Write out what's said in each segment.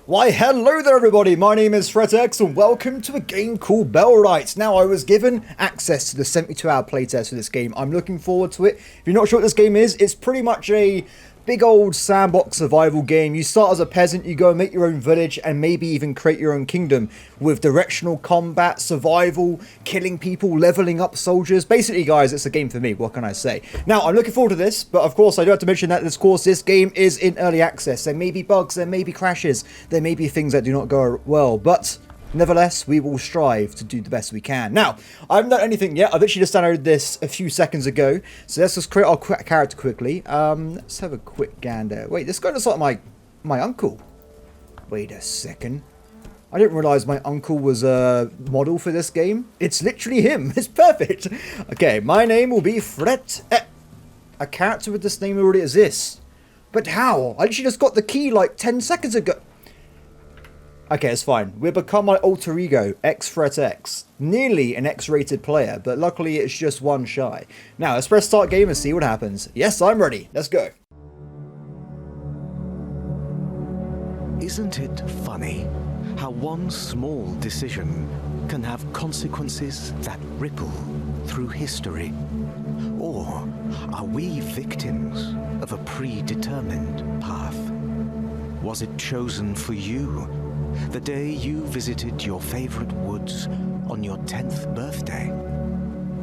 Why hello there everybody, my name is Threatx and welcome to a game called Bellwright. Now I was given access to the 72-hour playtest for this game. I'm looking forward to it. If you're not sure what this game is, it's pretty much a big old sandbox survival game. You start as a peasant, you go and make your own village and maybe even create your own kingdom with directional combat, survival, killing people, leveling up soldiers. Basically guys, it's a game for me, what can I say? Now I'm looking forward to this, but of course I do have to mention that this game is in early access. There may be bugs, there may be crashes, there may be things that do not go well, but nevertheless, we will strive to do the best we can. Now, I haven't done anything yet. I've literally just downloaded this a few seconds ago. So let's just create our character quickly. Let's have a quick gander. Wait, this guy looks like my uncle. Wait a second. I didn't realise my uncle was a model for this game. It's literally him. It's perfect. Okay, my name will be Threatx. A character with this name already exists. But how? I literally just got the key like 10 seconds ago. Okay, it's fine. We'll become my alter ego, Threatx. Nearly an X-rated player, but luckily it's just one shy. Now, let's press start game and see what happens. Yes, I'm ready. Let's go. Isn't it funny how one small decision can have consequences that ripple through history? Or are we victims of a predetermined path? Was it chosen for you the day you visited your favorite woods on your 10th birthday?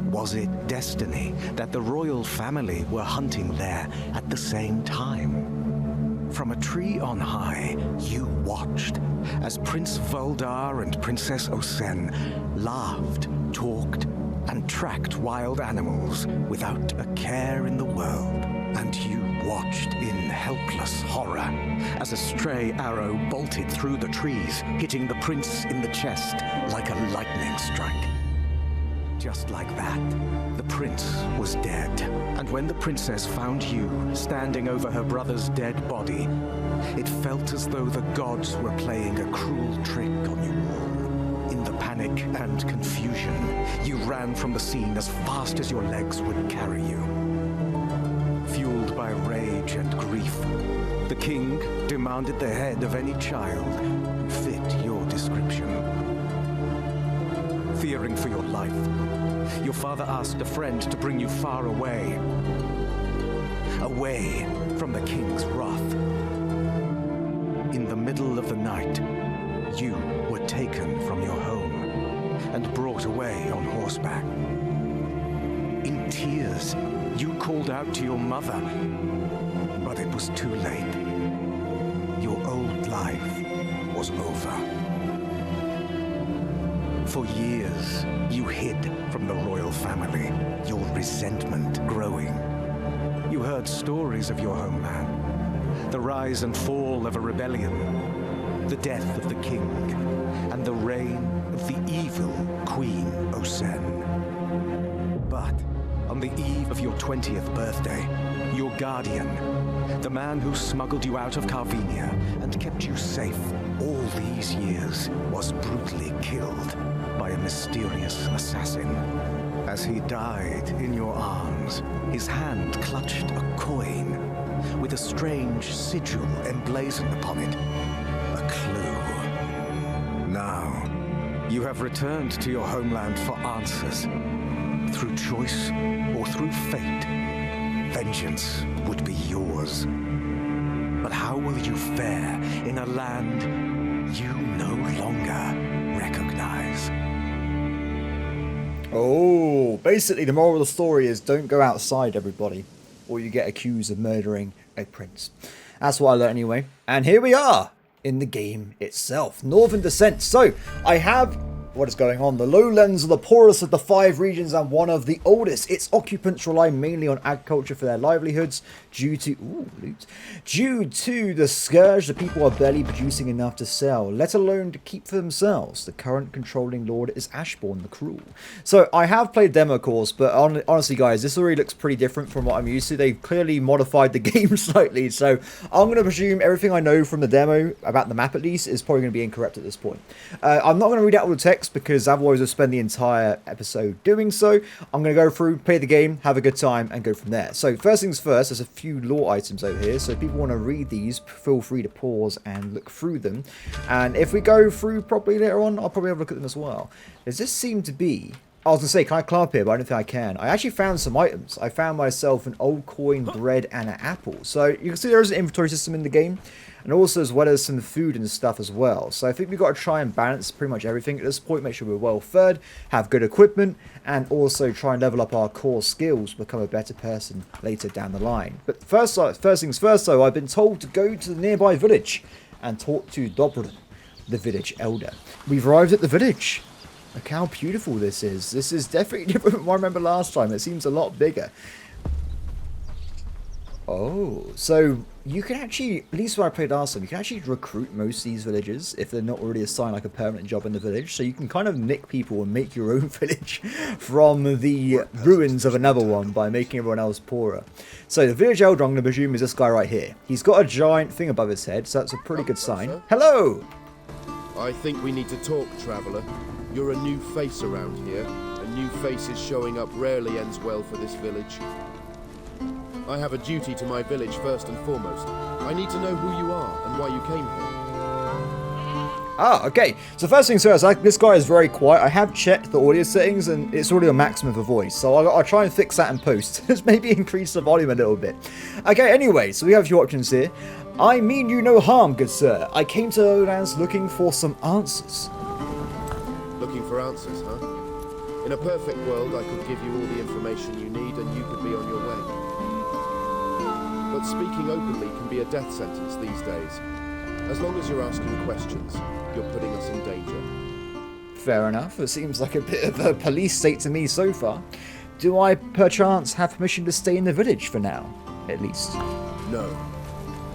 Was it destiny that the royal family were hunting there at the same time? From a tree on high, you watched as Prince Voldar and Princess Osen laughed, talked, and tracked wild animals without a care in the world. And you watched in helpless horror as a stray arrow bolted through the trees, hitting the prince in the chest like a lightning strike. Just like that, the prince was dead. And when the princess found you standing over her brother's dead body, it felt as though the gods were playing a cruel trick on you all. In the panic and confusion, you ran from the scene as fast as your legs would carry you. Fueled by rage and grief, the king demanded the head of any child who fit your description. Fearing for your life, your father asked a friend to bring you far away. Away from the king's wrath. In the middle of the night, you were taken from your home and brought away on horseback. In tears, you called out to your mother, but it was too late. Your old life was over. For years, you hid from the royal family, your resentment growing. You heard stories of your homeland, the rise and fall of a rebellion, the death of the king, and the reign of the evil Queen Osen. But on the eve of your 20th birthday, your guardian, the man who smuggled you out of Carvinia and kept you safe all these years, was brutally killed by a mysterious assassin. As he died in your arms, his hand clutched a coin with a strange sigil emblazoned upon it, a clue. Now, you have returned to your homeland for answers. Through choice or through fate, vengeance would be yours. But how will you fare in a land you no longer recognize? Oh, basically the moral of the story is don't go outside, everybody, or you get accused of murdering a prince. That's what I learned anyway. And here we are in the game itself. Northern Descent. So, I have... what is going on? The lowlands are the poorest of the 5 regions and one of the oldest. Its occupants rely mainly on agriculture for their livelihoods due to the scourge. The people are barely producing enough to sell, let alone to keep for themselves. The current controlling lord is Ashbourne the Cruel. So I have played demo course, but honestly guys, this already looks pretty different from what I'm used to. They've clearly modified the game slightly, so I'm going to presume everything I know from the demo, about the map at least, is probably going to be incorrect at this point. I'm not going to read out all the text. Threatx, because otherwise I'll spend the entire episode doing so. I'm going to go through, play the game, have a good time, and go from there. So first things first, there's a few lore items over here, so if people want to read these, feel free to pause and look through them. And if we go through properly later on, I'll probably have a look at them as well. Does this seem to be... I was going to say, can I climb up here? But I don't think I can. I actually found some items. I found myself an old coin, bread, and an apple. So you can see there is an inventory system in the game. And also as well as some food and stuff as well. So I think we've got to try and balance pretty much everything at this point. Make sure we're well fed, have good equipment, and also try and level up our core skills, become a better person later down the line. But first things first though, I've been told to go to the nearby village and talk to Dobrun, the village elder. We've arrived at the village. Look how beautiful this is. This is definitely different from what I remember last time. It seems a lot bigger. Oh, so you can actually, at least when I played last time, you can actually recruit most of these villagers if they're not already assigned like a permanent job in the village. So you can kind of nick people and make your own village from the ruins of another one by making everyone else poorer. So the village elder, I'm going to presume, is this guy right here. He's got a giant thing above his head, so that's a pretty good sign. Hello! I think we need to talk, traveller. You're a new face around here, and new faces showing up rarely ends well for this village. I have a duty to my village first and foremost. I need to know who you are and why you came here. Ah, okay. So first things first, this guy is very quiet. I have checked the audio settings and it's already on maximum for voice. So I'll try and fix that in post. Just maybe increase the volume a little bit. Okay, anyway, so we have a few options here. I mean you no harm, good sir. I came to Lowlands looking for some answers. Looking for answers, huh? In a perfect world, I could give you all the information you need and you could be on your way. But speaking openly can be a death sentence these days. As long as you're asking questions, you're putting us in danger. Fair enough. It seems like a bit of a police state to me so far. Do I perchance have permission to stay in the village for now, at least? No,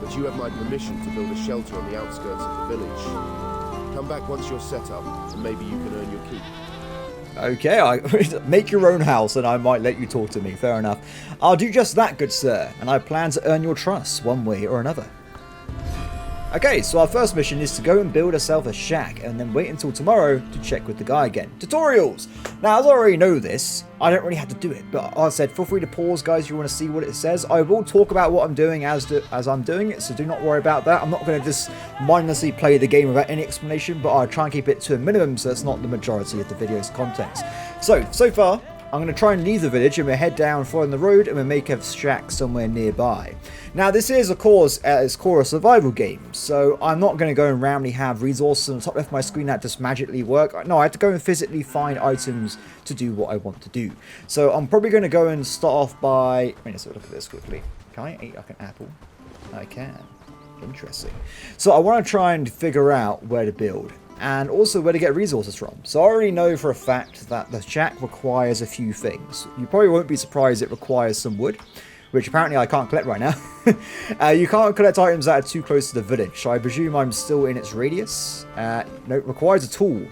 but you have my permission to build a shelter on the outskirts of the village. Come back once you're set up, and maybe you can earn your keep. Okay, make your own house and I might let you talk to me, fair enough. I'll do just that, good sir, and I plan to earn your trust one way or another. Okay, so our first mission is to go and build ourselves a shack and then wait until tomorrow to check with the guy again. Tutorials! Now, as I already know this, I don't really have to do it, but I said feel free to pause, guys, if you want to see what it says. I will talk about what I'm doing as I'm doing it, so do not worry about that. I'm not going to just mindlessly play the game without any explanation, but I'll try and keep it to a minimum so it's not the majority of the video's contents. So far, I'm going to try and leave the village and we'll head down following the road and we'll make a shack somewhere nearby. Now this is of course at its core a survival game, so I'm not going to go and randomly have resources on the top left of my screen that just magically work. No, I have to go and physically find items to do what I want to do. So I'm probably going to go and start off by... Let's look at this quickly. Can I eat like an apple? I can. Interesting. So I want to try and figure out where to build. And also where to get resources from. So I already know for a fact that the shack requires a few things. You probably won't be surprised it requires some wood, which apparently I can't collect right now. You can't collect items that are too close to the village, so I presume I'm still in its radius. No, it requires a tool.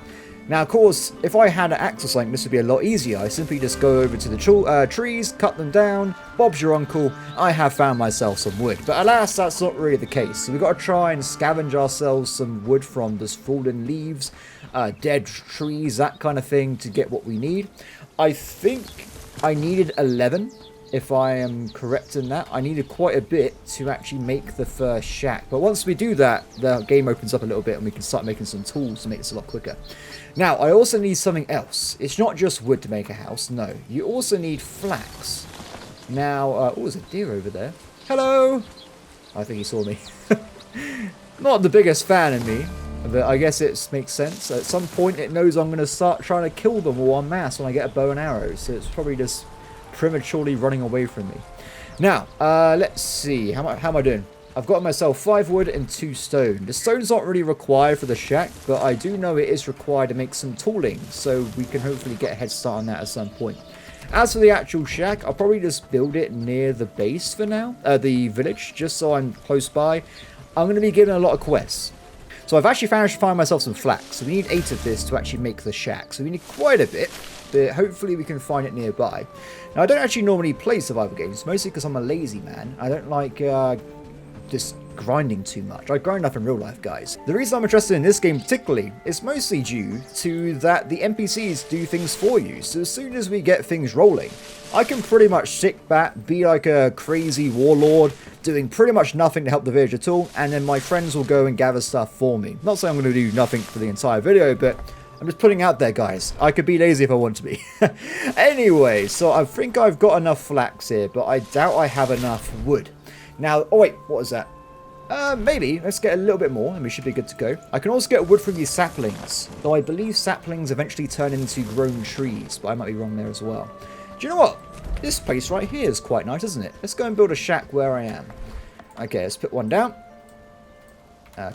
Now, of course, if I had an axe or something, this would be a lot easier. I simply just go over to the trees, cut them down, Bob's your uncle, I have found myself some wood. But alas, that's not really the case. So we've got to try and scavenge ourselves some wood from just fallen leaves, dead trees, that kind of thing to get what we need. I think I needed 11, if I am correct in that. I needed quite a bit to actually make the first shack. But once we do that, the game opens up a little bit and we can start making some tools to make this a lot quicker. Now, I also need something else. It's not just wood to make a house, no. You also need flax. Now, oh, there's a deer over there. Hello! I think he saw me. Not the biggest fan of me, but I guess it makes sense. At some point, it knows I'm going to start trying to kill them all en masse when I get a bow and arrow, so it's probably just prematurely running away from me. Now, let's see. How am I doing? I've got myself 5 wood and 2 stone. The stone's not really required for the shack, but I do know it is required to make some tooling, so we can hopefully get a head start on that at some point. As for the actual shack, I'll probably just build it near the base for now, the village, just so I'm close by. I'm going to be given a lot of quests. So I've actually managed to find myself some flax, so we need 8 of this to actually make the shack. So we need quite a bit, but hopefully we can find it nearby. Now I don't actually normally play survival games, mostly because I'm a lazy man. I don't like just grinding too much. I grind enough in real life, guys. The reason I'm interested in this game particularly is mostly due to that the NPCs do things for you. So as soon as we get things rolling, I can pretty much sit back, be like a crazy warlord, doing pretty much nothing to help the village at all, and then my friends will go and gather stuff for me. Not saying I'm going to do nothing for the entire video, but I'm just putting out there, guys. I could be lazy if I want to be. Anyway, so I think I've got enough flax here, but I doubt I have enough wood. Now, oh wait, what was that? Maybe. Let's get a little bit more, and we should be good to go. I can also get wood from these saplings, though I believe saplings eventually turn into grown trees, but I might be wrong there as well. Do you know what? This place right here is quite nice, isn't it? Let's go and build a shack where I am. Okay, let's put one down.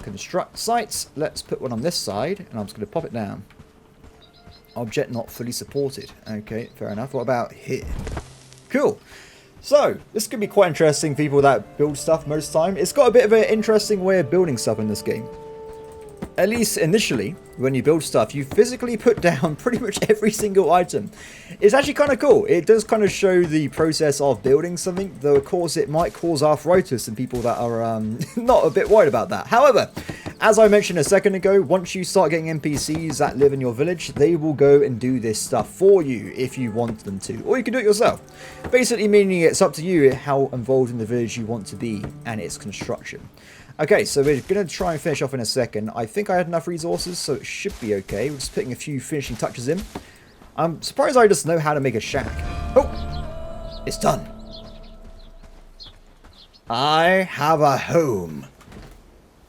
Construct sites. Let's put one on this side, and I'm just going to pop it down. Object not fully supported. Okay, fair enough. What about here? Cool. So, this could be quite interesting, people that build stuff most of the time. It's got a bit of an interesting way of building stuff in this game. At least initially, when you build stuff, you physically put down pretty much every single item. It's actually kind of cool. It does kind of show the process of building something, though of course it might cause arthritis in people that are not a bit worried about that. However, as I mentioned a second ago, once you start getting NPCs that live in your village, they will go and do this stuff for you if you want them to, or you can do it yourself. Basically meaning it's up to you how involved in the village you want to be and its construction. Okay, so we're going to try and finish off in a second. I think I had enough resources, so it should be okay. We're just putting a few finishing touches in. I'm surprised I just know how to make a shack. Oh! It's done. I have a home.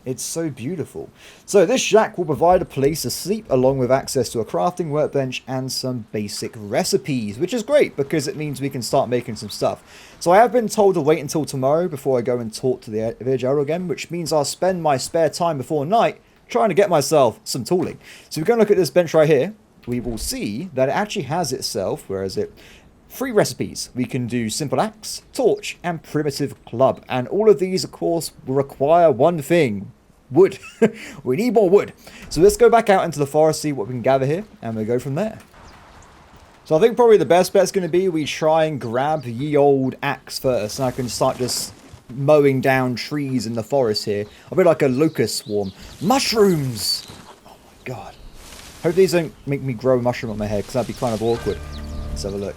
It's so beautiful. So this shack will provide a place to sleep along with access to a crafting workbench and some basic recipes, which is great because it means we can start making some stuff. So I have been told to wait until tomorrow before I go and talk to the village elder again, which means I'll spend my spare time before night trying to get myself some tooling. So we're going to look at this bench right here. We will see that it actually has itself, where is it? 3 recipes. We can do simple axe, torch, and primitive club. And all of these, of course, will require one thing. Wood. We need more wood. So let's go back out into the forest, see what we can gather here, and we'll go from there. So I think probably the best bet's going to be we try and grab ye old axe first, and I can start just mowing down trees in the forest here. A bit like a locust swarm. Mushrooms! Oh my god. Hope these don't make me grow a mushroom on my head, because that'd be kind of awkward. Let's have a look.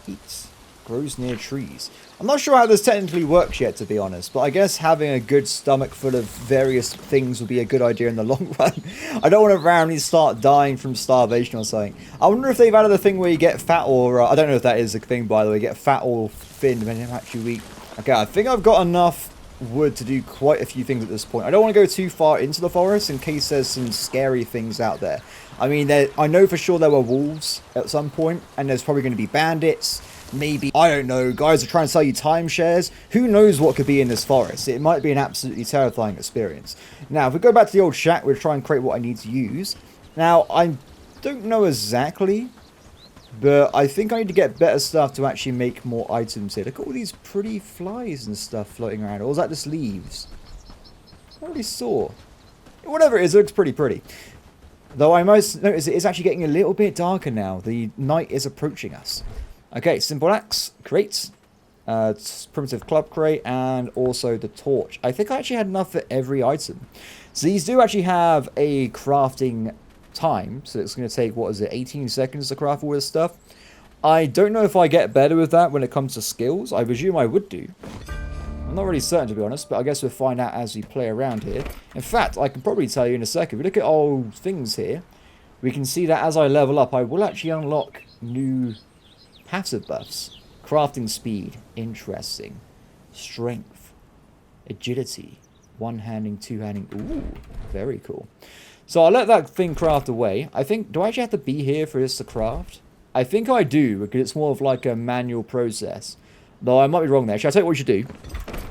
Eats. Grows near trees. I'm not sure how this technically works yet, to be honest, but I guess having a good stomach full of various things would be a good idea in the long run. I don't want to randomly start dying from starvation or something. I wonder if they've added a thing where you get fat or... I don't know if that is a thing, by the way. Get fat or thin depending on how much you eat. Okay, I think I've got enough wood to do quite a few things at this point. I don't want to go too far into the forest in case there's some scary things out there. I mean, I know for sure there were wolves at some point, and there's probably going to be bandits. Maybe, I don't know, guys are trying to sell you timeshares. Who knows what could be in this forest? It might be an absolutely terrifying experience. Now, if we go back to the old shack, we'll try and create what I need to use. Now, I don't know exactly, but I think I need to get better stuff to actually make more items here. Look at all these pretty flies and stuff floating around. Or is that just leaves? I already saw. Whatever it is, it looks pretty. Though I must notice it is actually getting a little bit darker now. The night is approaching us. Okay, simple axe, crate, primitive club crate, and also the torch. I think I actually had enough for every item. So these do actually have a crafting time. So it's going to take, what is it, 18 seconds to craft all this stuff. I don't know if I get better with that when it comes to skills. I presume I would do. I'm not really certain, to be honest, but I guess we'll find out as we play around here. In fact, I can probably tell you in a second. If we look at old things here, we can see that as I level up, I will actually unlock new passive buffs. Crafting speed, interesting. Strength, agility, one-handing, two-handing. Ooh, very cool. So I'll let that thing craft away. I think, do I actually have to be here for this to craft? I think I do, because it's more of like a manual process. Though I might be wrong there. Actually, I'll tell you what we should do.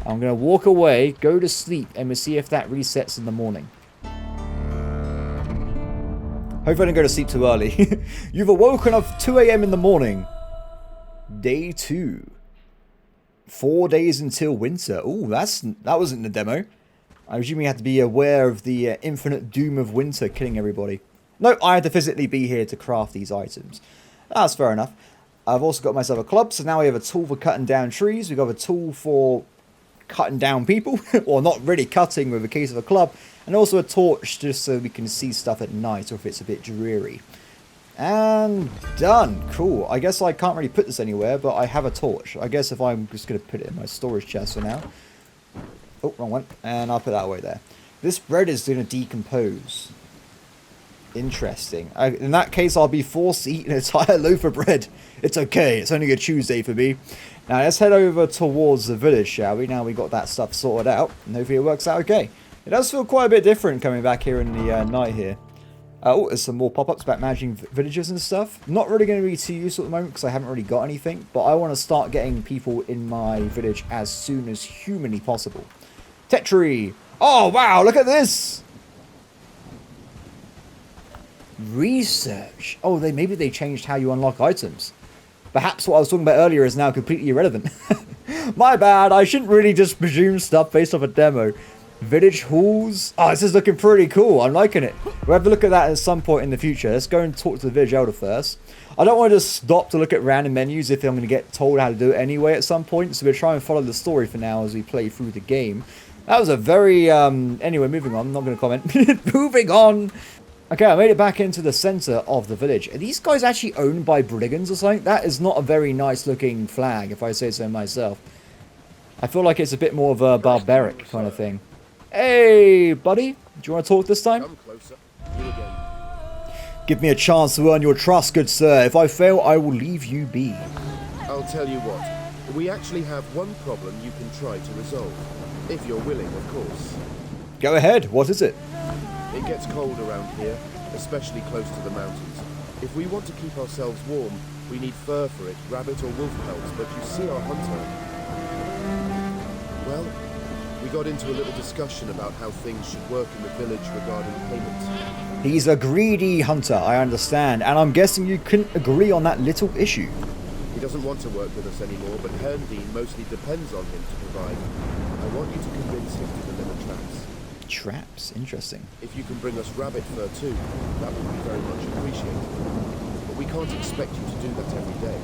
I'm going to walk away, go to sleep, and we'll see if that resets in the morning. Hopefully I didn't go to sleep too early. You've awoken up 2 AM in the morning. Day 2. 4 days until winter. Ooh, that wasn't the demo. I assume you have to be aware of the infinite doom of winter killing everybody. No, I had to physically be here to craft these items. That's fair enough. I've also got myself a club, so now we have a tool for cutting down trees. We've got a tool for cutting down people, or not really cutting with a case of a club, and also a torch just so we can see stuff at night or if it's a bit dreary. And done. Cool. I guess I can't really put this anywhere, but I have a torch. I guess if I'm just going to put it in my storage chest for now. Oh, wrong one. And I'll put that away there. This bread is going to decompose. Interesting. In that case, I'll be forced to eat an entire loaf of bread. It's okay. It's only a Tuesday for me. Now, let's head over towards the village, shall we? Now we got that stuff sorted out. And hopefully it works out okay. It does feel quite a bit different coming back here in the night here. Oh, there's some more pop-ups about managing villages and stuff. Not really going to be too useful at the moment because I haven't really got anything. But I want to start getting people in my village as soon as humanly possible. Tetri! Oh, wow, look at this! Research. Oh, maybe they changed how you unlock items. Perhaps what I was talking about earlier is now completely irrelevant. My bad, I shouldn't really just presume stuff based off a demo. Village halls. Oh, this is looking pretty cool. I'm liking it. We'll have to look at that at some point in the future. Let's go and talk to the village elder first. I don't want to just stop to look at random menus if I'm going to get told how to do it anyway at some point. So we'll try and follow the story for now as we play through the game. That was a very, anyway, moving on. I'm not going to comment. Moving on. Okay, I made it back into the center of the village. Are these guys actually owned by brigands or something? That is not a very nice looking flag, if I say so myself. I feel like it's a bit more of a barbaric kind of thing. Hey, buddy. Do you want to talk this time? Come closer. You again. Give me a chance to earn your trust, good sir. If I fail, I will leave you be. I'll tell you what. We actually have one problem you can try to resolve. If you're willing, of course. Go ahead. What is it? It gets cold around here, especially close to the mountains. If we want to keep ourselves warm, we need fur for it, rabbit or wolf pelts, but you see our hunter. Well, we got into a little discussion about how things should work in the village regarding payment. He's a greedy hunter, I understand, and I'm guessing you couldn't agree on that little issue. He doesn't want to work with us anymore, but Herndeen mostly depends on him to provide. I want you to convince him to deliver traps. Traps? Interesting. If you can bring us rabbit fur too, that would be very much appreciated. But we can't expect you to do that every day.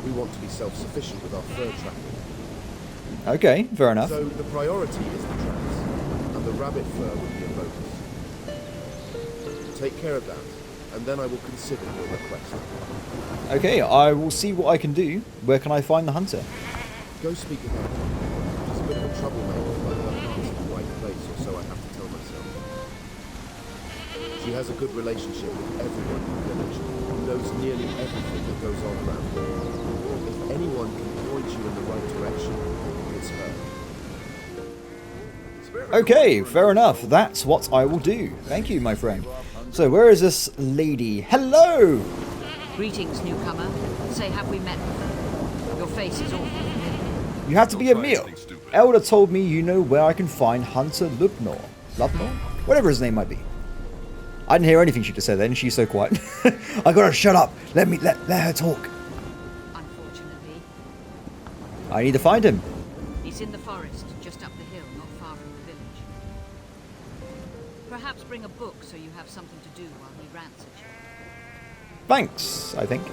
We want to be self-sufficient with our fur trapping. Okay, fair enough. So the priority is the traps, and the rabbit fur would be a bonus. Take care of that, and then I will consider your request. Okay, I will see what I can do. Where can I find the hunter? Go speak with her. She's a bit of a troublemaker, but her heart's in the right place, or so I have to tell myself. She has a good relationship with everyone in the village, who knows nearly everything that goes on around here. If anyone can point you in the right direction, it's her. Okay, fair enough. That's what I will do. Thank you, my friend. So, where is this lady? Hello! Greetings, newcomer. Say, have we met before? Your face is awful familiar. You have to be a meal. Elder told me you know where I can find Hunter Lubnor. Lubnor? Whatever his name might be. I didn't hear anything she just said then. She's so quiet. I gotta shut up. Let her talk. Unfortunately. I need to find him. He's in the forest, just up the hill, not far from the village. Perhaps bring a book so you have something to do while he rants at you. Thanks, I think.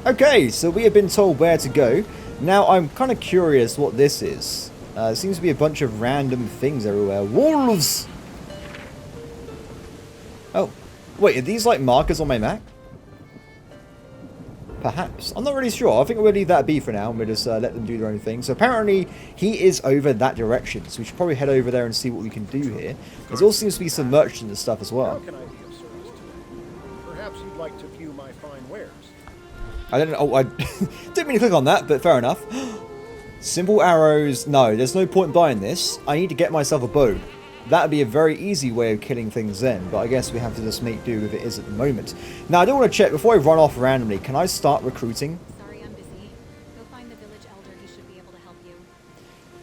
Okay, so we have been told where to go. Now, I'm kind of curious what this is. There seems to be a bunch of random things everywhere. Wolves! Oh, wait, are these like markers on my map? Perhaps. I'm not really sure. I think we'll leave that be for now and we'll just let them do their own thing. So apparently he is over that direction. So we should probably head over there and see what we can do here. There also seems to be some merchants and stuff as well. How can I be of service today? Perhaps you'd like to view my fine wares. I don't know. Oh, I didn't mean to click on that, but fair enough. Simple arrows. No, there's no point in buying this. I need to get myself a bow. That would be a very easy way of killing things then, but I guess we have to just make do with it is at the moment. Now, I do want to check, before I run off randomly, can I start recruiting? Sorry, I'm busy. Go find the village elder. He should be able to help you.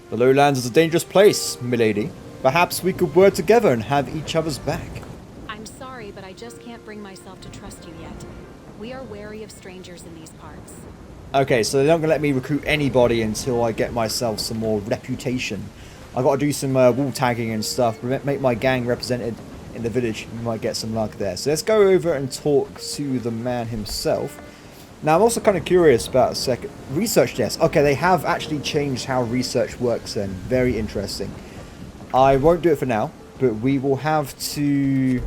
The lowlands is a dangerous place, milady. Perhaps we could work together and have each other's back. I'm sorry, but I just can't bring myself to trust you yet. We are wary of strangers in these parts. Okay, so they're not going to let me recruit anybody until I get myself some more reputation. I got to do some wall tagging and stuff, make my gang represented in the village. We might get some luck there. So let's go over and talk to the man himself. Now, I'm also kind of curious about a second. Research desk. Okay, they have actually changed how research works then. Very interesting. I won't do it for now, but we will have to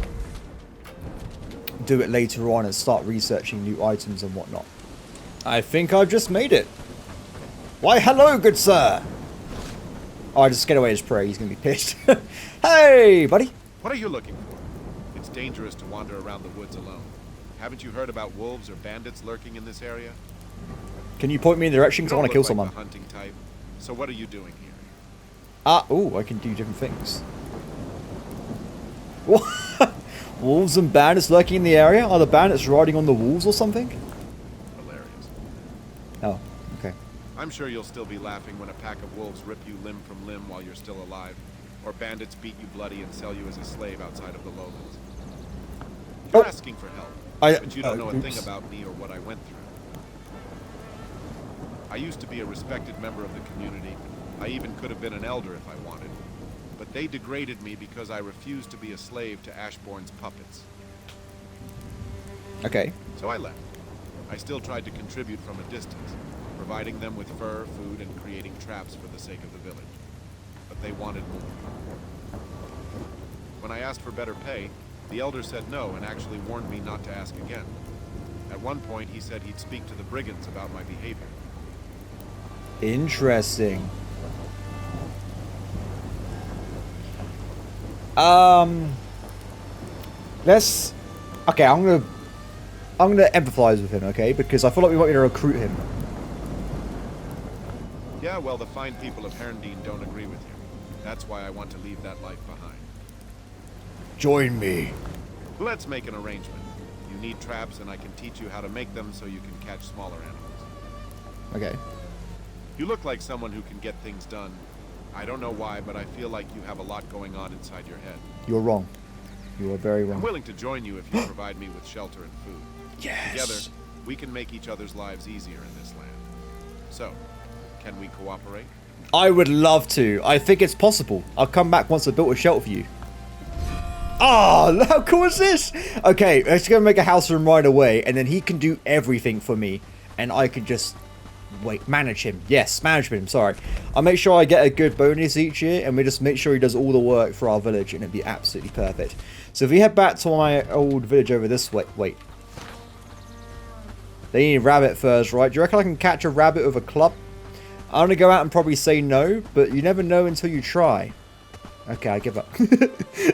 do it later on and start researching new items and whatnot. I think I've just made it. Why, hello, good sir. Oh, I just scared away his prey. He's going to be pissed. Hey, buddy. What are you looking for? It's dangerous to wander around the woods alone. Haven't you heard about wolves or bandits lurking in this area? Can you point me in the direction? Because I want to kill You don't someone. look like the hunting type. So what are you doing here? Oh, I can do different things. What? Wolves and bandits lurking in the area? Are the bandits riding on the wolves or something? Hilarious. Oh, okay. I'm sure you'll still be laughing when a pack of wolves rip you limb from limb while you're still alive, or bandits beat you bloody and sell you as a slave outside of the lowlands. You're asking for help, but you don't know a thing about me or what I went through. I used to be a respected member of the community. I even could have been an elder if I wanted. But they degraded me because I refused to be a slave to Ashbourne's puppets. Okay. So I left. I still tried to contribute from a distance, providing them with fur, food, and creating traps for the sake of the village. But they wanted more. When I asked for better pay, the elder said no and actually warned me not to ask again. At one point, he said he'd speak to the brigands about my behavior. Interesting. Let's. Okay, I'm gonna empathize with him, okay? Because I feel like we want you to recruit him. Yeah, well, the fine people of Herndine don't agree with you. That's why I want to leave that life behind. Join me. Let's make an arrangement. You need traps, and I can teach you how to make them so you can catch smaller animals. Okay. You look like someone who can get things done. I don't know why, but I feel like you have a lot going on inside your head. You're wrong. You are very wrong. I'm willing to join you if you provide me with shelter and food. Yes. Together, we can make each other's lives easier in this land. So, can we cooperate? I would love to. I think it's possible. I'll come back once I've built a shelter for you. Oh, how cool is this? Okay, let's go make a house for him right away, and then he can do everything for me, and I can just manage him. Yes, manage him. Sorry. I'll make sure I get a good bonus each year, and we just make sure he does all the work for our village, and it'd be absolutely perfect. So if we head back to my old village over this way, wait. They need a rabbit first, right? Do you reckon I can catch a rabbit with a club? I'm gonna go out and probably say no, but you never know until you try. Okay, I give up.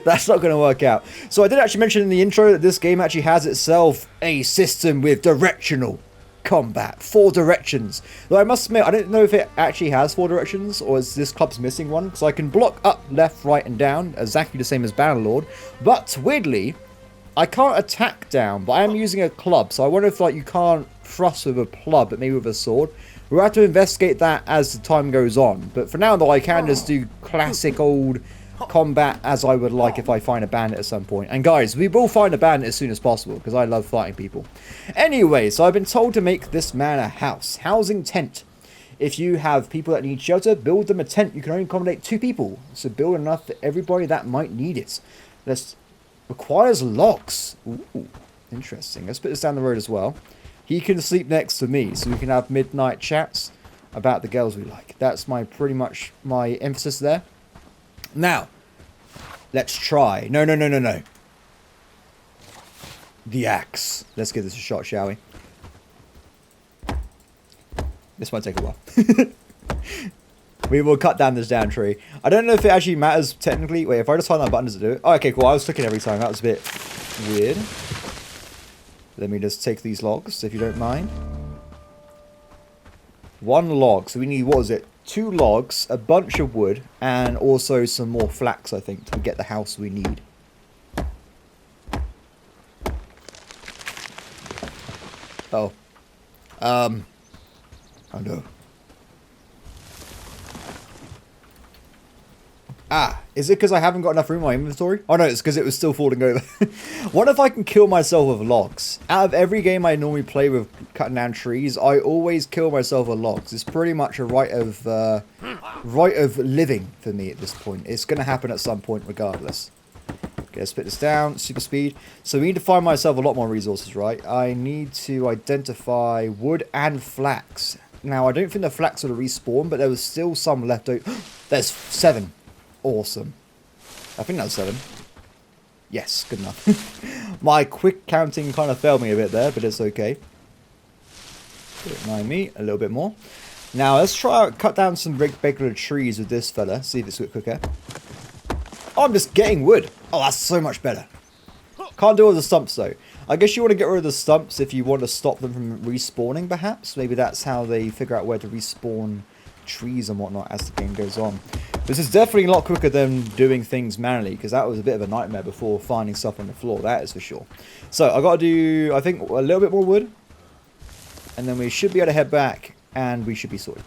That's not going to work out. So I did actually mention in the intro that this game actually has itself a system with directional combat. 4 directions. Though I must admit, I don't know if it actually has 4 directions, or is this club's missing one. Because I can block up, left, right, and down, exactly the same as Bannerlord. But, weirdly, I can't attack down, but I am using a club. So I wonder if you can't thrust with a club, but maybe with a sword. We'll have to investigate that as the time goes on. But for now, though, I can just do classic old combat as I would like if I find a bandit at some point. And guys, we will find a bandit as soon as possible because I love fighting people. Anyway, so I've been told to make this man a house. Housing tent. If you have people that need shelter, build them a tent. You can only accommodate 2 people. So build enough for everybody that might need it. This requires logs. Ooh, interesting. Let's put this down the road as well. He can sleep next to me so we can have midnight chats about the girls we like. That's pretty much my emphasis there. Now, let's try. No. The axe. Let's give this a shot, shall we? This might take a while. We will cut down this down tree. I don't know if it actually matters technically. Wait, if I just find that button, does it do it? Oh, okay, cool. I was clicking every time. That was a bit weird. Let me just take these logs, if you don't mind. 1 log. So we need, what is it? 2 logs, a bunch of wood, and also some more flax, I think, to get the house we need. Oh. Oh no. Ah, is it because I haven't got enough room in my inventory? Oh no, it's because it was still falling over. What if I can kill myself with logs? Out of every game I normally play with cutting down trees, I always kill myself with logs. It's pretty much a rite of living for me at this point. It's going to happen at some point regardless. Okay, let's put this down. Super speed. So we need to find myself a lot more resources, right? I need to identify wood and flax. Now, I don't think the flax will respawn, but there was still some left over. There's 7. Awesome. I think that's 7. Yes, good enough. My quick counting kind of failed me a bit there, but it's okay. Don't mind me, a little bit more. Now, let's try cut down some regular trees with this fella. See if it's a bit quicker. Oh, I'm just getting wood. Oh, that's so much better. Can't do all the stumps, though. I guess you want to get rid of the stumps if you want to stop them from respawning, perhaps. Maybe that's how they figure out where to respawn trees and whatnot as the game goes on. This is definitely a lot quicker than doing things manually, because that was a bit of a nightmare before finding stuff on the floor. That is for sure. So, I've got to do, I think, a little bit more wood. And then we should be able to head back, and we should be sorted.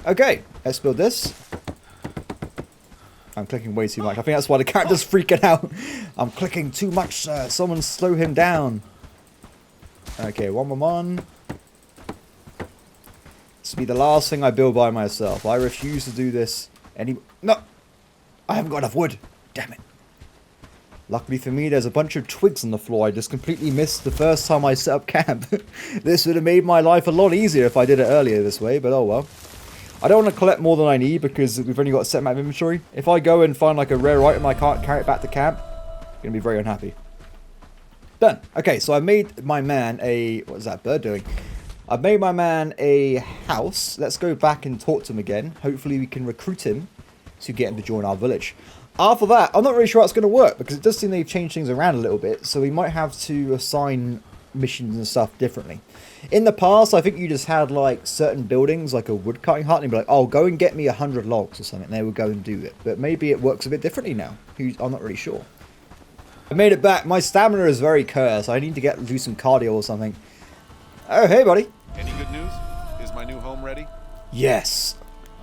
Okay, let's build this. I'm clicking way too much. I think that's why the character's freaking out. I'm clicking too much, sir. Someone slow him down. Okay, 111. This will be the last thing I build by myself. I refuse to do this No! I haven't got enough wood. Damn it. Luckily for me, there's a bunch of twigs on the floor. I just completely missed the first time I set up camp. This would have made my life a lot easier if I did it earlier this way, but oh well. I don't want to collect more than I need because we've only got a set amount of inventory. If I go and find like a rare item I can't carry it back to camp, I'm going to be very unhappy. Done. Okay, so I made my man a... What is that bird doing? I've made my man a house. Let's go back and talk to him again. Hopefully we can recruit him to get him to join our village. After that, I'm not really sure how it's going to work because it does seem they've changed things around a little bit. So we might have to assign missions and stuff differently. In the past, I think you just had like certain buildings, like a wood cutting hut, and you'd be like, oh, go and get me 100 logs or something. And they would go and do it. But maybe it works a bit differently now. I'm not really sure. I made it back. My stamina is very cursed. I need to do some cardio or something. Oh, hey, buddy. Any good news? Is my new home ready? Yes,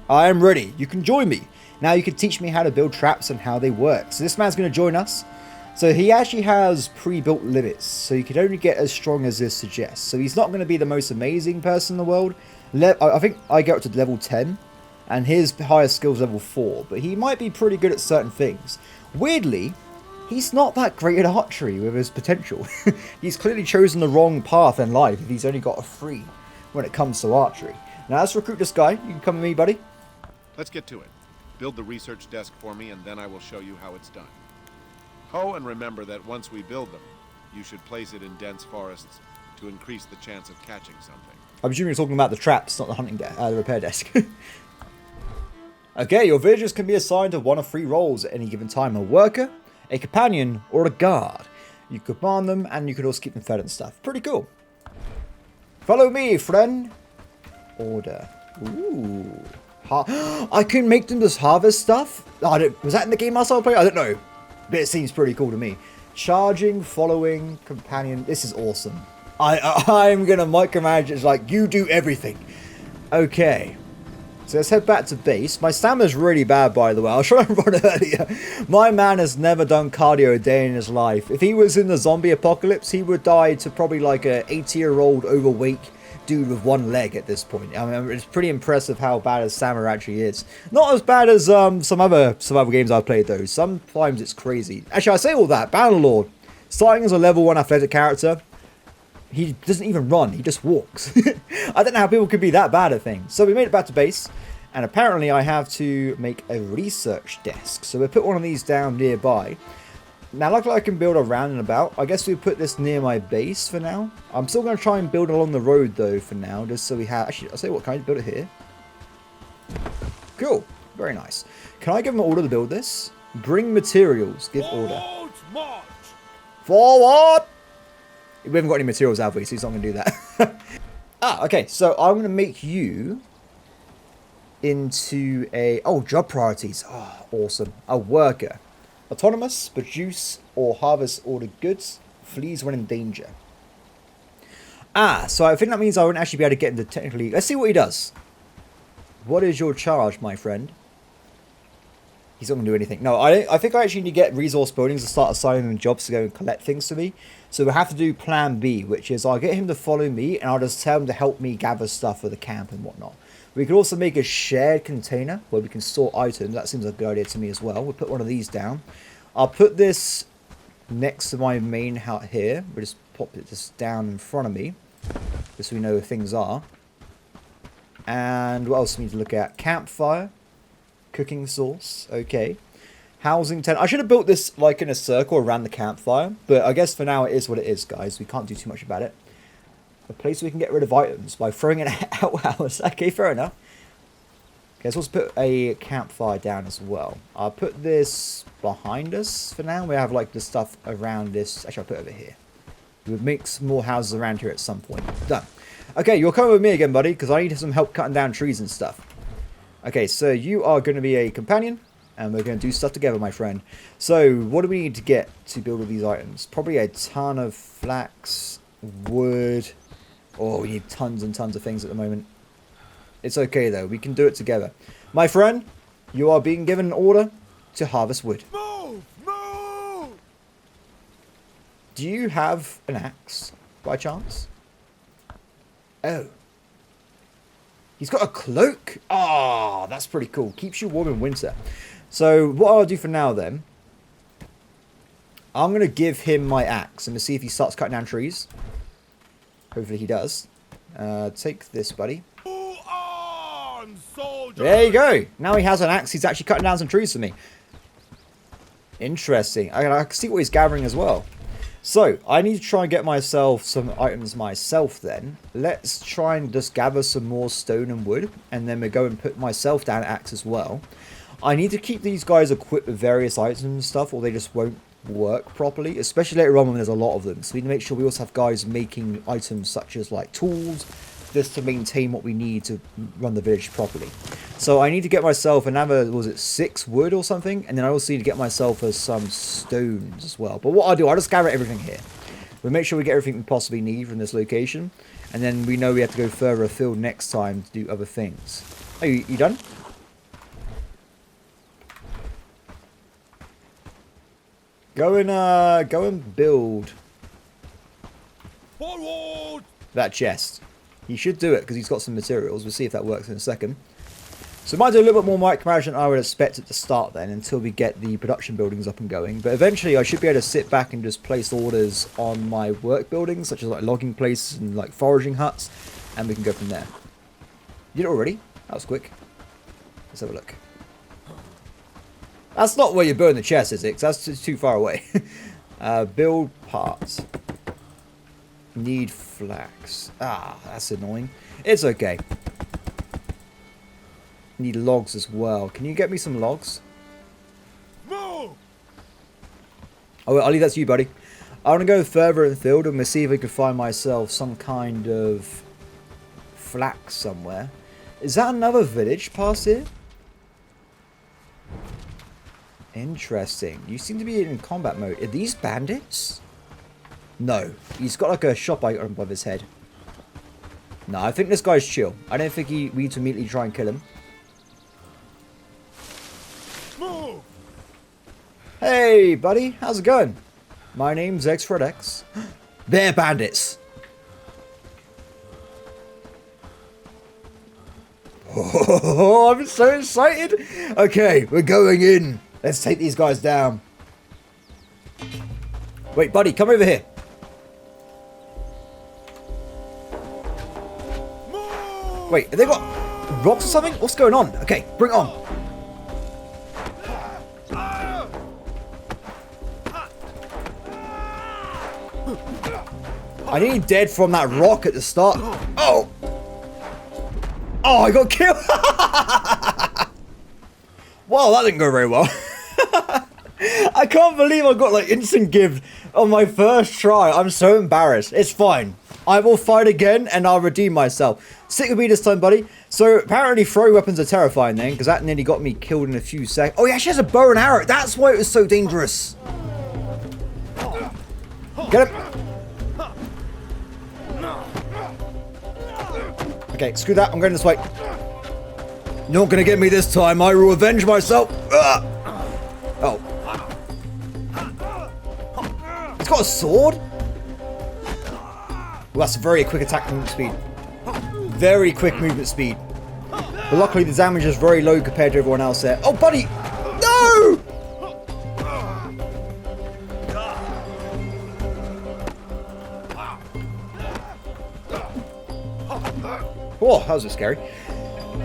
I am ready. You can join me. Now you can teach me how to build traps and how they work. So this man's going to join us. So he actually has pre-built limits. So you can only get as strong as this suggests. So he's not going to be the most amazing person in the world. I think I get up to level 10. And his highest skill is level 4. But he might be pretty good at certain things. Weirdly, he's not that great at archery with his potential. He's clearly chosen the wrong path in life if he's only got a 3 when it comes to archery. Now let's recruit this guy. You can come with me, buddy. Let's get to it. Build the research desk for me, and then I will show you how it's done. Oh, and remember that once we build them, you should place it in dense forests to increase the chance of catching something. I'm assuming you're talking about the traps, not the hunting the repair desk. Okay, your villagers can be assigned to 1 of 3 roles at any given time. A worker, a companion, or a guard. You command them, and you can also keep them fed and stuff. Pretty cool. Follow me, friend. Order. Ooh. I can make them just harvest stuff? Was that in the game I started playing? I don't know. But it seems pretty cool to me. Charging, following, companion. This is awesome. I'm going to micromanage. It's like, you do everything. Okay. So let's head back to base. My stamina's really bad, by the way. I was trying to run earlier. My man has never done cardio a day in his life. If he was in the zombie apocalypse, he would die to probably like a 80-year-old overweight dude with 1 leg at this point. I mean, it's pretty impressive how bad his stamina actually is. Not as bad as some other survival games I've played though. Sometimes it's crazy. Actually, I say all that. Bannerlord, starting as a level 1 athletic character, he doesn't even run. He just walks. I don't know how people could be that bad at things. So we made it back to base, and apparently I have to make a research desk. So we'll put one of these down nearby. Now, luckily I can build around and about. I guess we put this near my base for now. I'm still going to try and build along the road, though, for now. Just so we have... Actually, I'll say what, can I build it here? Cool. Very nice. Can I give him an order to build this? Bring materials. Give order. Forward! We haven't got any materials, have we? So he's not going to do that. Okay. So I'm going to make you into a... Oh, job priorities. Oh, awesome. A worker. Autonomous, produce or harvest ordered goods, flees when in danger. So I think that means I won't actually be able to get into technically... Let's see what he does. What is your charge, my friend? He's not going to do anything. No, I think I actually need to get resource buildings to start assigning them jobs to go and collect things to me. So we'll have to do plan B, which is I'll get him to follow me and I'll just tell him to help me gather stuff for the camp and whatnot. We could also make a shared container where we can store items. That seems like a good idea to me as well. We'll put one of these down. I'll put this next to my main hut here. We'll just pop it just down in front of me, just so we know where things are. And what else do we need to look at? Campfire, cooking sauce, okay. Housing tent. I should have built this like in a circle around the campfire, but I guess for now it is what it is, guys. We can't do too much about it. A place we can get rid of items by throwing it out hours. Okay, fair enough. Okay, so let's put a campfire down as well. I'll put this behind us for now. We have like the stuff around this. Actually, I'll put it over here. We'll make some more houses around here at some point. Done. Okay, you're coming with me again, buddy, because I need some help cutting down trees and stuff. Okay, so you are going to be a companion, and we're going to do stuff together, my friend. So, what do we need to get to build all these items? Probably a ton of flax, wood. Oh, we need tons and tons of things at the moment. It's okay, though. We can do it together. My friend, you are being given an order to harvest wood. Move! Move! Do you have an axe, by chance? Oh. He's got a cloak. Ah, oh, that's pretty cool. Keeps you warm in winter. So, what I'll do for now, then, I'm going to give him my axe and see if he starts cutting down trees. Hopefully he does. Take this, buddy. There you go. Now he has an axe. He's actually cutting down some trees for me. Interesting. I can see what he's gathering as well. So, I need to try and get myself some items myself then. Let's try and just gather some more stone and wood. And then we'll go and put myself down an axe as well. I need to keep these guys equipped with various items and stuff, or they just won't work properly. Especially later on when there's a lot of them. So we need to make sure we also have guys making items such as like tools, just to maintain what we need to run the village properly. So I need to get myself another, was it 6 wood or something? And then I also need to get myself some stones as well. But what I'll do, I'll just gather everything here. We'll make sure we get everything we possibly need from this location. And then we know we have to go further afield next time to do other things. Oh, you done? Go and build Forward! that chest. He should do it because he's got some materials. We'll see if that works in a second. So it might do a little bit more micromanagement than I would expect it to start then until we get the production buildings up and going. But eventually I should be able to sit back and just place orders on my work buildings, such as like logging places and like foraging huts, and we can go from there. You did it already? That was quick. Let's have a look. That's not where you burn the chest, is it? 'Cause that's too far away. Build parts. Need flax. Ah, that's annoying. It's okay. Need logs as well. Can you get me some logs? Move! Oh, I'll leave that to you, buddy. I want to go further in the field and we'll see if we can find myself some kind of flax somewhere. Is that another village past here? Interesting. You seem to be in combat mode. Are these bandits? No. He's got like a shop icon above his head. No, I think this guy's chill. I don't think we need to immediately try and kill him. Move! Hey, buddy. How's it going? My name's Threatx. They're bandits. Oh, I'm so excited. Okay, we're going in. Let's take these guys down. Wait, buddy, come over here. Move! Wait, have they got rocks or something? What's going on? Okay, bring it on. I nearly dead from that rock at the start. Oh! Oh, I got killed! Wow, that didn't go very well. I can't believe I got like instant give on my first try. I'm so embarrassed. It's fine. I will fight again and I'll redeem myself. Stick with me this time, buddy. So apparently throwing weapons are terrifying then, because that nearly got me killed in a few seconds. Oh, he actually has a bow and arrow. That's why it was so dangerous. Get him. Okay, screw that. I'm going this way. You're not going to get me this time. I will avenge myself. Ugh. Oh. He's got a sword? Well, that's a very quick attack movement speed. Very quick movement speed. But luckily the damage is very low compared to everyone else there. Oh, buddy! No! Oh, that was a bit scary.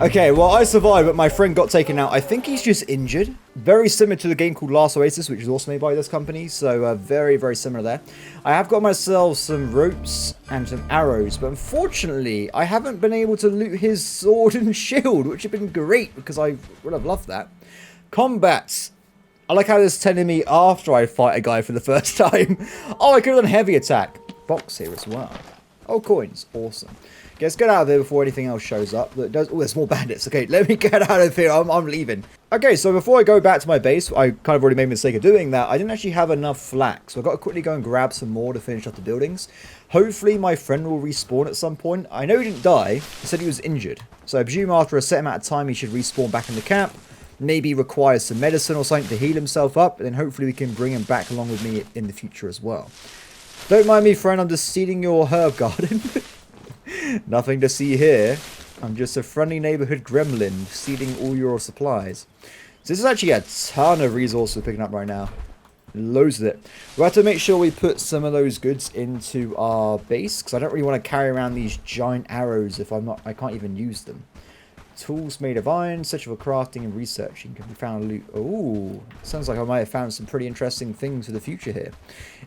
Okay, well, I survived, but my friend got taken out. I think he's just injured. Very similar to the game called Last Oasis, which is also made by this company. So, very, very similar there. I have got myself some ropes and some arrows, but unfortunately, I haven't been able to loot his sword and shield, which have been great, because I would have loved that. Combats. I like how it's telling me after I fight a guy for the first time. Oh, I could have done heavy attack. Box here as well. Oh, coins. Awesome. Let's get out of here before anything else shows up. That does. Oh, there's more bandits. Okay, let me get out of here. I'm leaving. Okay, so before I go back to my base, I kind of already made a mistake of doing that. I didn't actually have enough flax, so I've got to quickly go and grab some more to finish off the buildings. Hopefully, my friend will respawn at some point. I know he didn't die. He said he was injured. So I presume after a set amount of time, he should respawn back in the camp. Maybe require some medicine or something to heal himself up. And then hopefully we can bring him back along with me in the future as well. Don't mind me, friend. I'm just seeding your herb garden. Nothing to see here. I'm just a friendly neighborhood gremlin seeding all your supplies. So this is actually a ton of resources we're picking up right now. Loads of it. We'll have to make sure we put some of those goods into our base, because I don't really want to carry around these giant arrows if I can't even use them. Tools made of iron, such for crafting and researching, can be found loot. Oh, sounds like I might have found some pretty interesting things for the future here.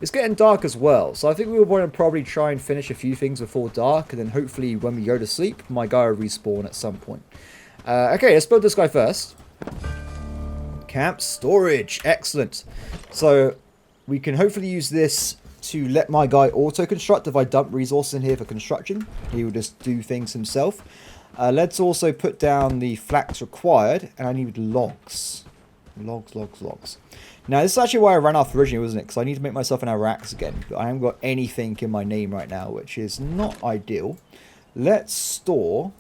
It's getting dark as well, so I think we will want to probably try and finish a few things before dark, and then hopefully when we go to sleep, my guy will respawn at some point. Okay, let's build this guy first. Camp storage, excellent. So we can hopefully use this to let my guy auto-construct. If I dump resources in here for construction, he will just do things himself. Let's also put down the flax required, and I need logs. Logs. Now, this is actually why I ran off originally, wasn't it? Because I need to make myself an axe again, but I haven't got anything in my name right now, which is not ideal. Let's store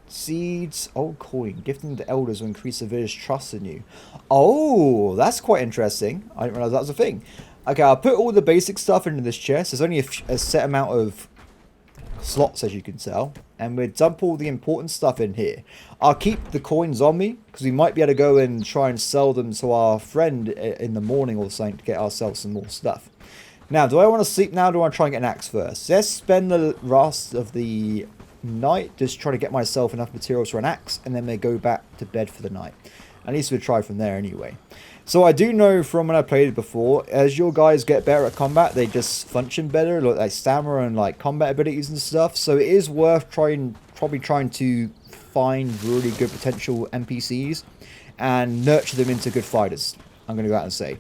seeds. Oh, coin. Gifting to elders will increase the village trust in you. Oh, that's quite interesting. I didn't realize that was a thing. Okay, I'll put all the basic stuff into this chest. There's only a set amount of slots, as you can tell, and we'll dump all the important stuff in here. I'll keep the coins on me because we might be able to go and try and sell them to our friend in the morning or something to get ourselves some more stuff. Now, do I want to sleep now or do I want to try and get an axe first? Let's spend the rest of the night just trying to get myself enough materials for an axe, and then we go back to bed for the night. At least we'll try from there anyway. So I do know from when I played it before, as your guys get better at combat, they just function better, like stamina and like combat abilities and stuff. So it is worth probably trying to find really good potential NPCs and nurture them into good fighters. I'm going to go out and say.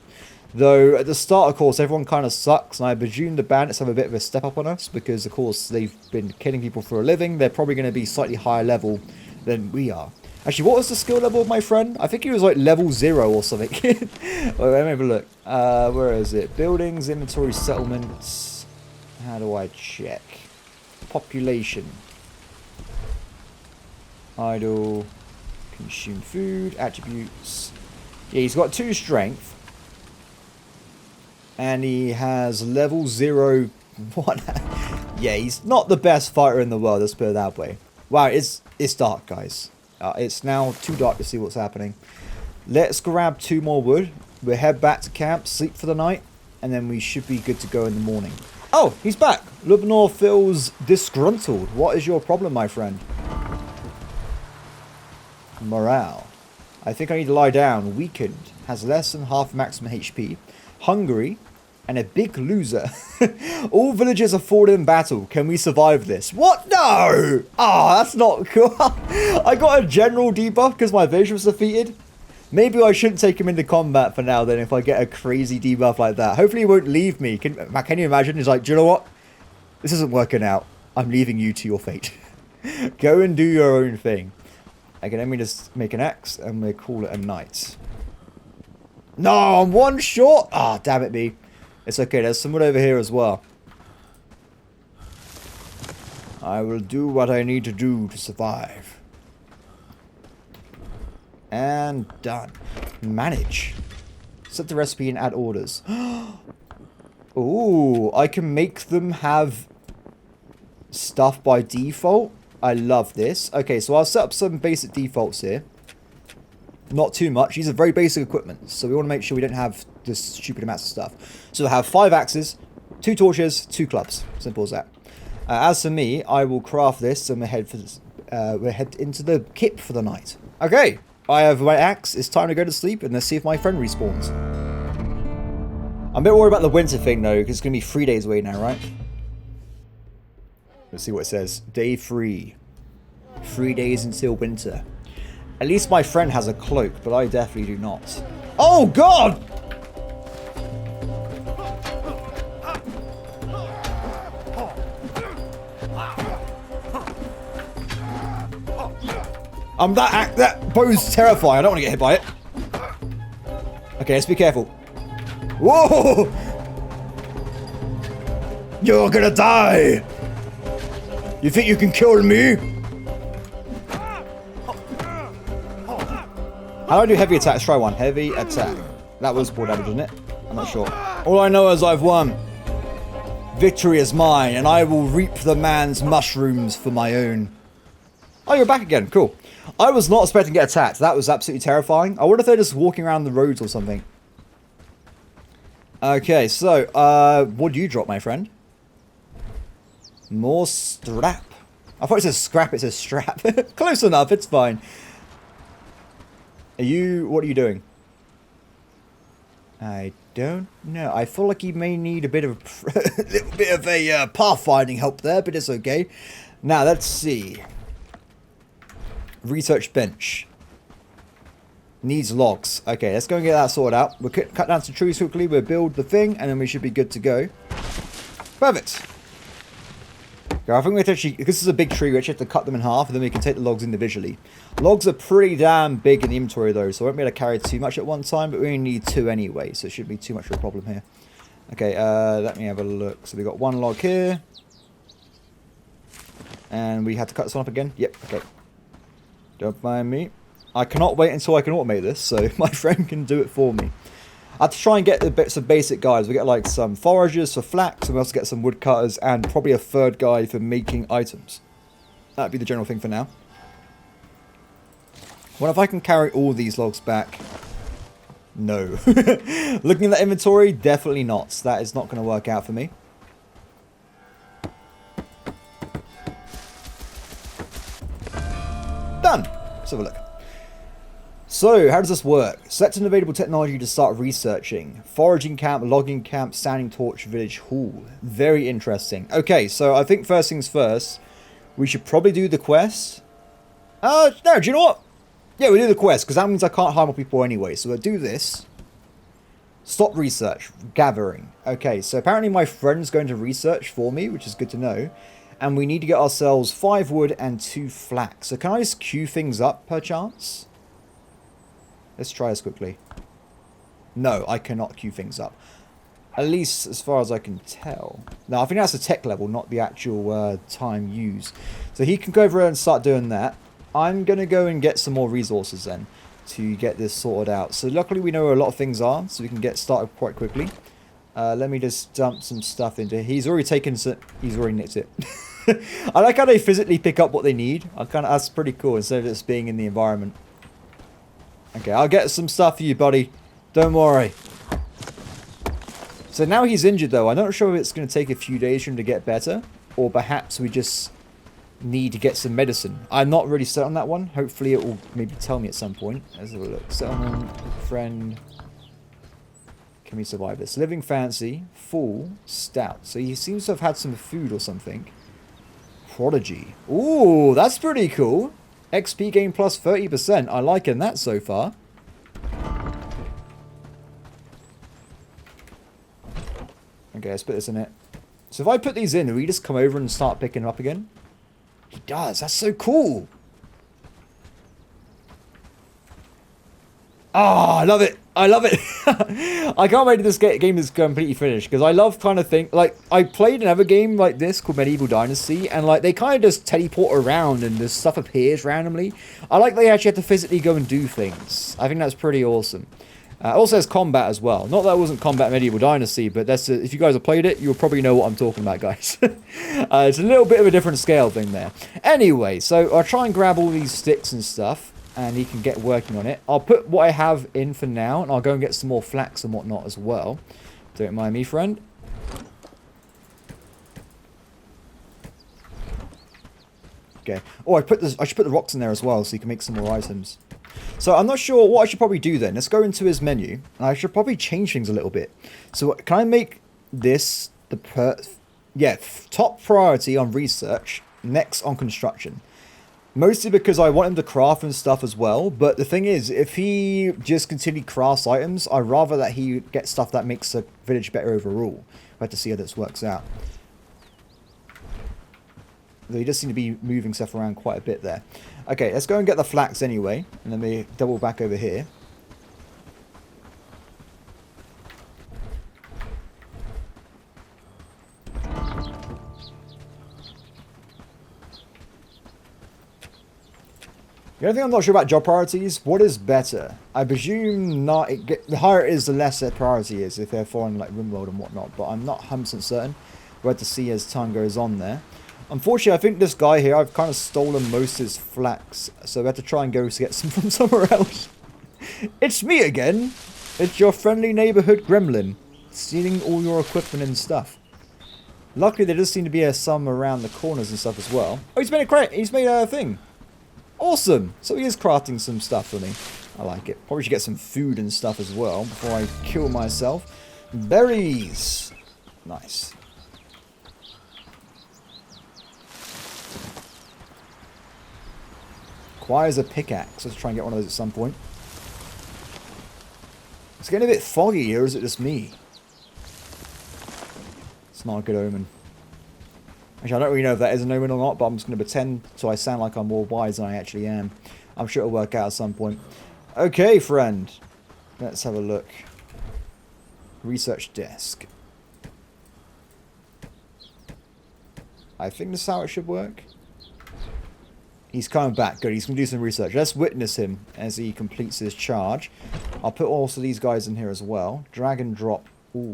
Though at the start, of course, everyone kind of sucks, and I presume the bandits have a bit of a step up on us because, of course, they've been killing people for a living. They're probably going to be slightly higher level than we are. Actually, what was the skill level of my friend? I think he was like level 0 or something. Well, let me have a look. Where is it? Buildings, inventory, settlements. How do I check? Population. Idle. Consume food. Attributes. Yeah, he's got 2 strength. And he has level 0. What? Yeah, he's not the best fighter in the world, let's put it that way. Wow, it's dark, guys. It's now too dark to see what's happening. Let's grab 2 more wood. We'll head back to camp, sleep for the night, and then we should be good to go in the morning. Oh, he's back. Lubnor feels disgruntled. What is your problem, my friend? Morale. I think I need to lie down. Weakened. Has less than half maximum HP. Hungry. And a big loser. All villagers are fallen in battle. Can we survive this? What? No! Ah, that's not cool. I got a general debuff because my village was defeated. Maybe I shouldn't take him into combat for now then if I get a crazy debuff like that. Hopefully he won't leave me. Can you imagine? He's like, do you know what? This isn't working out. I'm leaving you to your fate. Go and do your own thing. Okay, let me just make an axe and we'll call it a night. No, I'm 1 short. Ah, damn it me. It's okay, there's someone over here as well. I will do what I need to do to survive. And done. Manage. Set the recipe and add orders. Ooh, I can make them have stuff by default. I love this. Okay, so I'll set up some basic defaults here. Not too much. These are very basic equipment, so we want to make sure we don't have this stupid amounts of stuff. So we'll have 5 axes, 2 torches, 2 clubs. Simple as that. As for me, I will craft this and head we'll head into the kip for the night. Okay, I have my axe. It's time to go to sleep, and let's see if my friend respawns. I'm a bit worried about the winter thing, though, because it's going to be 3 days away now, right? Let's see what it says. Day 3. 3 days until winter. At least my friend has a cloak, but I definitely do not. Oh, God! That bow's terrifying. I don't want to get hit by it. Okay, let's be careful. Whoa! You're gonna die! You think you can kill me? How do I do heavy attacks? Try one. Heavy attack. That was 4 damage, isn't it? I'm not sure. All I know is I've won. Victory is mine, and I will reap the man's mushrooms for my own. Oh, you're back again. Cool. I was not expecting to get attacked. That was absolutely terrifying. I wonder if they're just walking around the roads or something. Okay, so, what do you drop, my friend? More strap. I thought it said scrap, it says strap. Close enough, it's fine. What are you doing? I don't know. I feel like you may need a bit of a little bit of a pathfinding help there, but it's okay. Now, let's see. Research bench. Needs logs. Okay, let's go and get that sorted out. We'll cut down some trees quickly, we'll build the thing, and then we should be good to go. Perfect. Okay, I think we have to actually, because this is a big tree, we actually have to cut them in half, and then we can take the logs individually. Logs are pretty damn big in the inventory though, so I won't be able to carry too much at one time, but we only need 2 anyway, so it shouldn't be too much of a problem here. Okay, let me have a look. So we got 1 log here. And we had to cut this one up again. Yep, okay. Don't mind me. I cannot wait until I can automate this, so my friend can do it for me. I have to try and get the bits of basic guys. We get like some foragers for flax, and we also get some woodcutters, and probably a 3rd guy for making items. That'd be the general thing for now. What if I can carry all these logs back? No. Looking at that inventory, definitely not. That is not going to work out for me. Done. Let's have a look. So, how does this work? Select an available technology to start researching. Foraging camp, logging camp, standing torch, village hall. Very interesting. Okay, so I think first things first, we should probably do the quest. No, do you know what? Yeah, we'll do the quest, because that means I can't hire more people anyway. So we'll do this. Stop research. Gathering. Okay, so apparently my friend's going to research for me, which is good to know. And we need to get ourselves 5 wood and 2 flax. So can I just queue things up, perchance? Let's try this quickly. No, I cannot queue things up. At least as far as I can tell. No, I think that's the tech level, not the actual time used. So he can go over and start doing that. I'm going to go and get some more resources then to get this sorted out. So luckily we know where a lot of things are, so we can get started quite quickly. Let me just dump some stuff into. He's already taken some. He's already nicked it. I like how they physically pick up what they need. That's pretty cool instead of just being in the environment. Okay, I'll get some stuff for you, buddy. Don't worry. So now he's injured, though. I'm not sure if it's going to take a few days for him to get better, or perhaps we just need to get some medicine. I'm not really set on that one. Hopefully it will maybe tell me at some point. Let's have a look. Settlement, friend. Can we survive this? Living fancy, full, stout. So he seems to have had some food or something. Prodigy. Ooh, that's pretty cool. XP gain plus 30%. I liking that so far. Okay, let's put this in it. So if I put these in, will he just come over and start picking them up again? He does. That's so cool. Oh, I love it. I love it. I can't wait till this game is completely finished, because I love kind of think like I played another game like this called Medieval Dynasty, and like they kind of just teleport around and this stuff appears randomly. I like they actually have to physically go and do things. I think that's pretty awesome. Also has combat as well. Not that it wasn't combat in Medieval Dynasty, but that's if you guys have played it, you'll probably know what I'm talking about, guys. It's a little bit of a different scale thing there. Anyway, so I'll try and grab all these sticks and stuff, and he can get working on it. I'll put what I have in for now, and I'll go and get some more flax and whatnot as well. Don't mind me, friend. Okay. Oh, I should put the rocks in there as well, so you can make some more items. So I'm not sure what I should probably do then. Let's go into his menu, and I should probably change things a little bit. So can I make this the top priority on research, next on construction? Mostly because I want him to craft and stuff as well. But the thing is, if he just continually crafts items, I'd rather that he get stuff that makes the village better overall. We'll have to see how this works out. Though he does seem to be moving stuff around quite a bit there. Okay, let's go and get the flax anyway. And then we double back over here. The only thing I'm not sure about job priorities, what is better? I presume not. The higher it is, the less their priority is if they're following like RimWorld and whatnot. But I'm not 100% certain. We'll have to see as time goes on there. Unfortunately, I think this guy here, I've kind of stolen most of his flax. So we have to try and go to get some from somewhere else. It's me again. It's your friendly neighborhood gremlin. Stealing all your equipment and stuff. Luckily, there does seem to be some around the corners and stuff as well. Oh, he's made a crate. He's made a thing. Awesome! So he is crafting some stuff for me. I like it. Probably should get some food and stuff as well before I kill myself. Berries! Nice. Requires a pickaxe. Let's try and get one of those at some point. It's getting a bit foggy here, or is it just me? It's not a good omen. Actually, I don't really know if that is an omen or not, but I'm just going to pretend so I sound like I'm more wise than I actually am. I'm sure it'll work out at some point. Okay, friend. Let's have a look. Research desk. I think this is how it should work. He's coming back. Good, he's going to do some research. Let's witness him as he completes his charge. I'll put also these guys in here as well. Drag and drop. Ooh.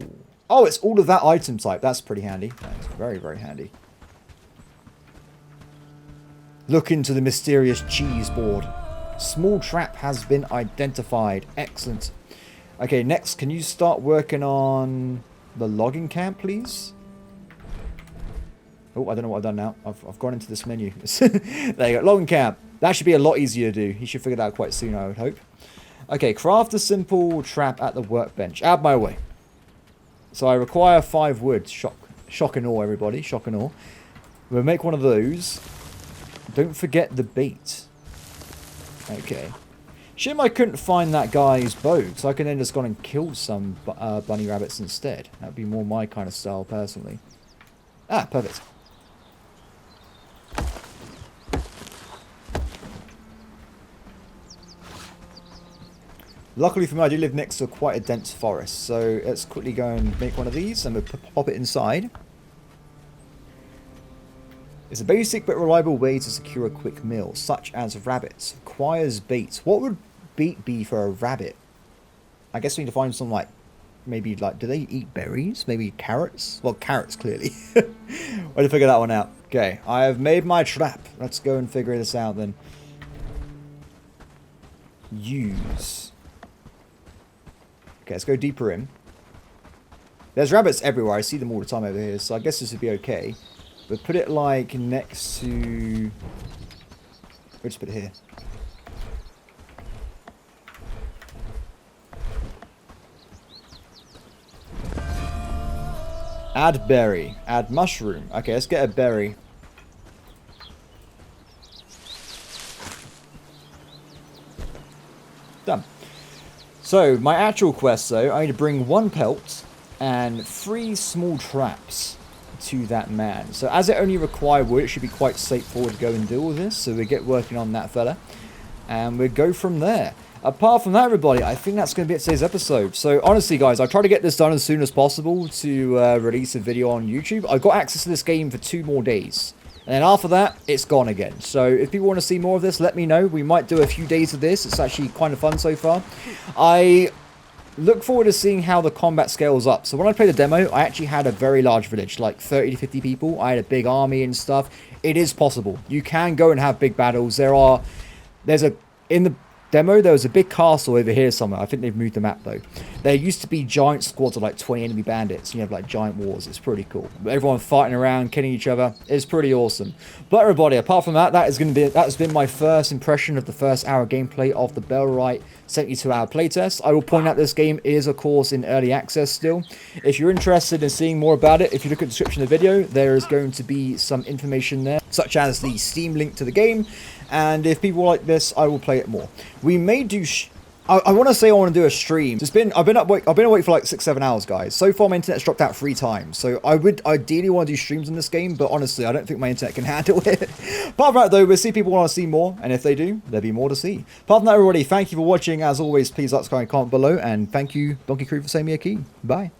Oh, it's all of that item type. That's pretty handy. That's very, very handy. Look into the mysterious cheese board. Small trap has been identified. Excellent. Okay, next, can you start working on the logging camp, please? Oh, I don't know what I've done now. I've gone into this menu. There you go. Logging camp. That should be a lot easier to do. He should figure that out quite soon, I would hope. Okay, craft a simple trap at the workbench. Out of my way. So I require 5 wood. Shock and awe, everybody. Shock and awe. We'll make one of those. Don't forget the bait. Okay. Shame I couldn't find that guy's bow, so I could then just gone and killed some bunny rabbits instead. That would be more my kind of style, personally. Ah, perfect. Luckily for me, I do live next to quite a dense forest, so let's quickly go and make one of these, and we'll pop it inside. It's a basic but reliable way to secure a quick meal, such as rabbits. Requires bait. What would bait be for a rabbit? I guess we need to find some, like, maybe, like, do they eat berries? Maybe carrots? Well, carrots, clearly. Way to figure that one out. Okay, I have made my trap. Let's go and figure this out, then. Use. Okay, let's go deeper in. There's rabbits everywhere. I see them all the time over here, so I guess this would be okay. But put it, like, next to... We'll just put it here. Add berry. Add mushroom. Okay, let's get a berry. Done. So, my actual quest, though, I need to bring 1 pelt and 3 small traps to that man. So, as it only requires wood, it should be quite straightforward to go and deal with this. So, we get working on that fella. And we'll go from there. Apart from that, everybody, I think that's going to be it today's episode. So, honestly, guys, I try to get this done as soon as possible to release a video on YouTube. I've got access to this game for 2 more days. And then after that, it's gone again. So if people want to see more of this, let me know. We might do a few days of this. It's actually kind of fun so far. I look forward to seeing how the combat scales up. So when I played the demo, I actually had a very large village, like 30 to 50 people. I had a big army and stuff. It is possible. You can go and have big battles. In the demo, there was a big castle over here somewhere. I think they've moved the map though. There used to be giant squads of like 20 enemy bandits. You have like giant wars. It's pretty cool. Everyone fighting around, killing each other. It's pretty awesome. But everybody, apart from that, that's been my first impression of the first hour gameplay of the Bellwright 72-hour playtest. I will point out this game is, of course, in early access still. If you're interested in seeing more about it, if you look at the description of the video, there is going to be some information there, such as the Steam link to the game. And if people like this, I will play it more. We may do... I want to say I want to do a stream. I've been awake for like 6-7 hours, guys. So far, my internet's dropped out 3 times. So I would ideally want to do streams in this game, but honestly, I don't think my internet can handle it. Apart from that, though, we'll see people want to see more, and if they do, there'll be more to see. Apart from that, everybody, thank you for watching. As always, please like, subscribe, comment below, and thank you, Donkey Crew, for sending me a key. Bye.